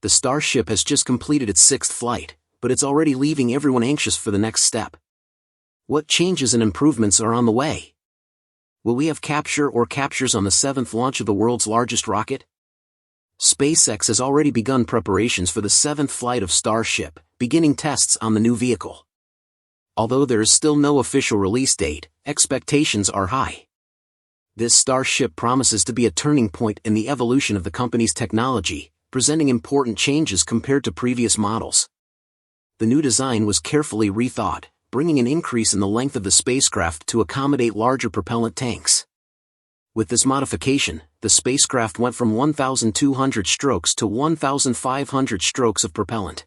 The Starship has just completed its 6th flight, but it's already leaving everyone anxious for the next step. What changes and improvements are on the way? Will we have captures on the 7th launch of the world's largest rocket? SpaceX has already begun preparations for the 7th flight of Starship, beginning tests on the new vehicle. Although there is still no official release date, expectations are high. This Starship promises to be a turning point in the evolution of the company's technology, presenting important changes compared to previous models. The new design was carefully rethought, bringing an increase in the length of the spacecraft to accommodate larger propellant tanks. With this modification, the spacecraft went from 1,200 strokes to 1,500 strokes of propellant.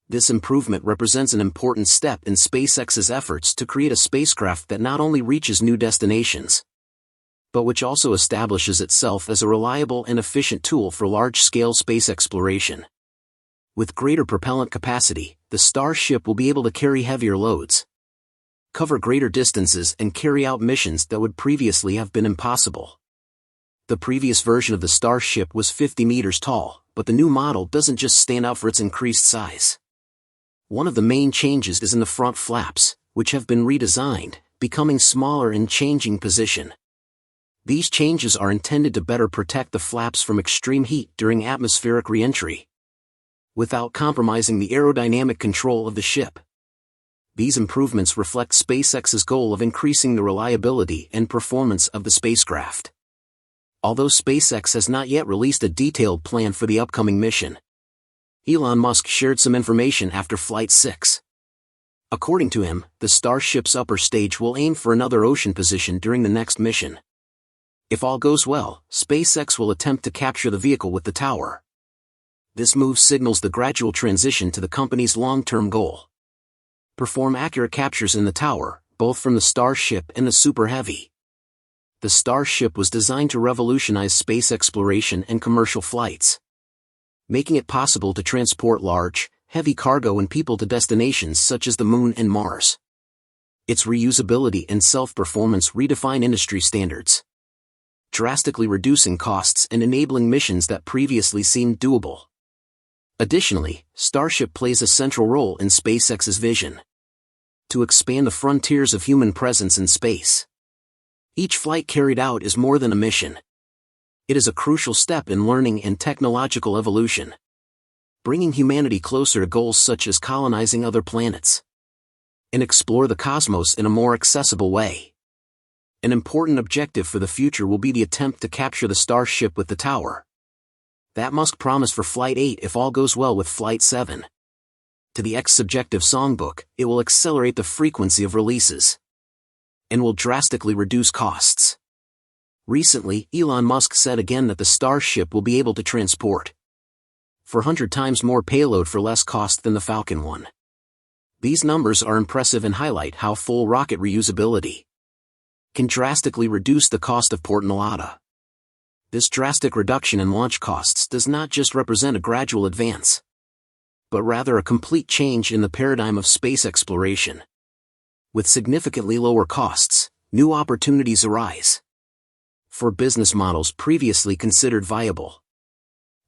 This improvement represents an important step in SpaceX's efforts to create a spacecraft that not only reaches new destinations, but which also establishes itself as a reliable and efficient tool for large-scale space exploration. With greater propellant capacity, the Starship will be able to carry heavier loads, cover greater distances and carry out missions that would previously have been impossible. The previous version of the Starship was 50 meters tall, but the new model doesn't just stand out for its increased size. One of the main changes is in the front flaps, which have been redesigned, becoming smaller and changing position. These changes are intended to better protect the flaps from extreme heat during atmospheric re-entry, without compromising the aerodynamic control of the ship. These improvements reflect SpaceX's goal of increasing the reliability and performance of the spacecraft. Although SpaceX has not yet released a detailed plan for the upcoming mission, Elon Musk shared some information after Flight 6. According to him, the Starship's upper stage will aim for another ocean position during the next mission. If all goes well, SpaceX will attempt to capture the vehicle with the tower. This move signals the gradual transition to the company's long-term goal: perform accurate captures in the tower, both from the Starship and the Super Heavy. The Starship was designed to revolutionize space exploration and commercial flights, making it possible to transport large, heavy cargo and people to destinations such as the Moon and Mars. Its reusability and self-performance redefine industry standards, drastically reducing costs and enabling missions that previously seemed doable. Additionally, Starship plays a central role in SpaceX's vision to expand the frontiers of human presence in space. Each flight carried out is more than a mission. It is a crucial step in learning and technological evolution, bringing humanity closer to goals such as colonizing other planets and explore the cosmos in a more accessible way. An important objective for the future will be the attempt to capture the Starship with the tower that Musk promised for Flight 8 if all goes well with Flight 7. To the X subjective songbook, it will accelerate the frequency of releases and will drastically reduce costs. Recently, Elon Musk said again that the Starship will be able to transport 400 times more payload for less cost than the Falcon 1. These numbers are impressive and highlight how full rocket reusability can drastically reduce the cost of port and LATA. This drastic reduction in launch costs does not just represent a gradual advance, but rather a complete change in the paradigm of space exploration. With significantly lower costs, new opportunities arise for business models previously considered viable.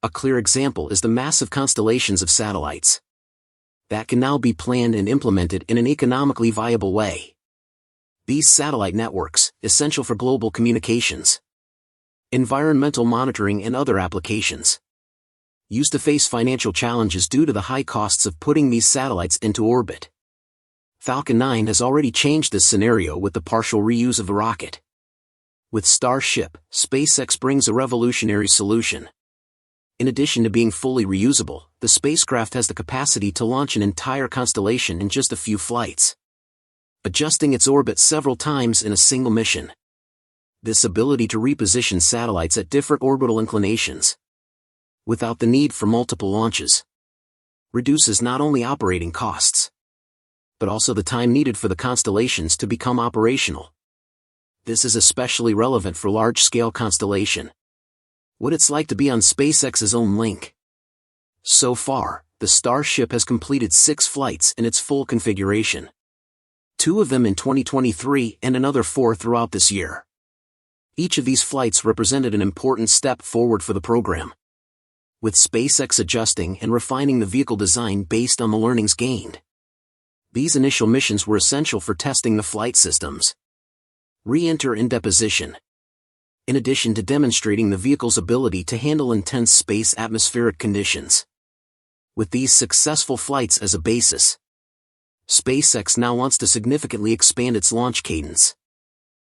A clear example is the massive constellations of satellites that can now be planned and implemented in an economically viable way. These satellite networks, essential for global communications, environmental monitoring and other applications, used to face financial challenges due to the high costs of putting these satellites into orbit. Falcon 9 has already changed this scenario with the partial reuse of the rocket. With Starship, SpaceX brings a revolutionary solution. In addition to being fully reusable, the spacecraft has the capacity to launch an entire constellation in just a few flights, adjusting its orbit several times in a single mission. This ability to reposition satellites at different orbital inclinations, without the need for multiple launches, reduces not only operating costs, but also the time needed for the constellations to become operational. This is especially relevant for large-scale constellation. What it's like to be on SpaceX's own link. So far, the Starship has completed 6 flights in its full configuration. 2 of them in 2023 and another 4 throughout this year. Each of these flights represented an important step forward for the program. with SpaceX adjusting and refining the vehicle design based on the learnings gained. These initial missions were essential for testing the flight systems. Re-enter in deposition. In addition to demonstrating the vehicle's ability to handle intense space atmospheric conditions. With these successful flights as a basis, SpaceX now wants to significantly expand its launch cadence.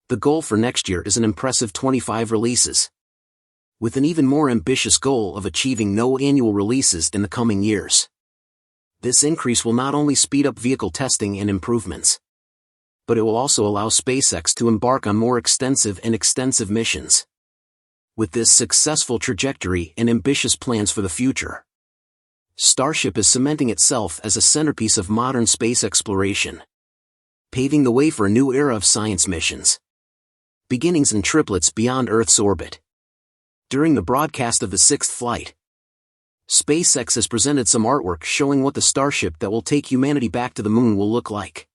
The goal for next year is an impressive 25 releases, with an even more ambitious goal of achieving no annual releases in the coming years. This increase will not only speed up vehicle testing and improvements, but it will also allow SpaceX to embark on more extensive missions. With this successful trajectory and ambitious plans for the future, Starship is cementing itself as a centerpiece of modern space exploration, paving the way for a new era of science missions. Beginnings in triplets beyond Earth's orbit. During the broadcast of the 6th flight, SpaceX has presented some artwork showing what the Starship that will take humanity back to the moon will look like.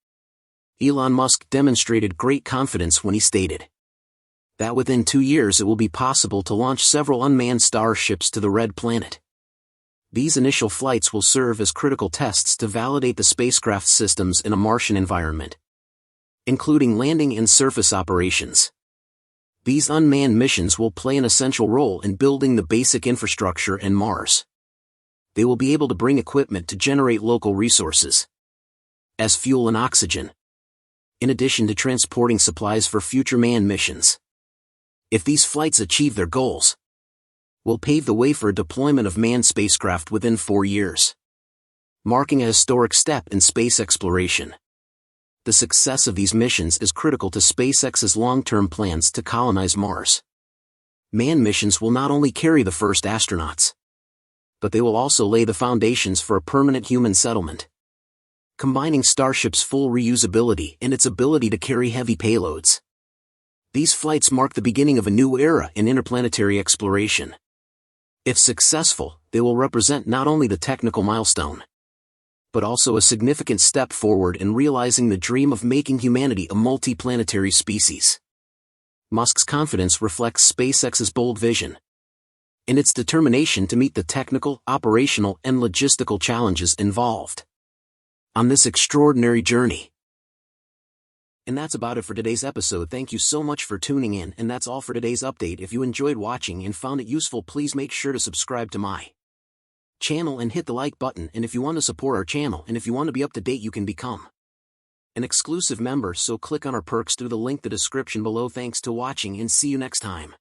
Elon Musk demonstrated great confidence when he stated that within 2 years it will be possible to launch several unmanned starships to the Red Planet. These initial flights will serve as critical tests to validate the spacecraft's systems in a Martian environment, including landing and surface operations. These unmanned missions will play an essential role in building the basic infrastructure in Mars. They will be able to bring equipment to generate local resources, as fuel and oxygen, in addition to transporting supplies for future manned missions. If these flights achieve their goals, will pave the way for a deployment of manned spacecraft within 4 years, marking a historic step in space exploration. The success of these missions is critical to SpaceX's long-term plans to colonize Mars. Manned missions will not only carry the first astronauts, but they will also lay the foundations for a permanent human settlement. Combining Starship's full reusability and its ability to carry heavy payloads, these flights mark the beginning of a new era in interplanetary exploration. If successful, they will represent not only the technical milestone, but also a significant step forward in realizing the dream of making humanity a multi-planetary species. Musk's confidence reflects SpaceX's bold vision and its determination to meet the technical, operational, and logistical challenges involved on this extraordinary journey. And that's about it for today's episode. Thank you so much for tuning in, and that's all for today's update. If you enjoyed watching and found it useful, please make sure to subscribe to my channel and hit the like button. And if you want to support our channel and if you want to be up to date, you can become an exclusive member, so click on our perks through the link in the description below. Thanks to watching and see you next time.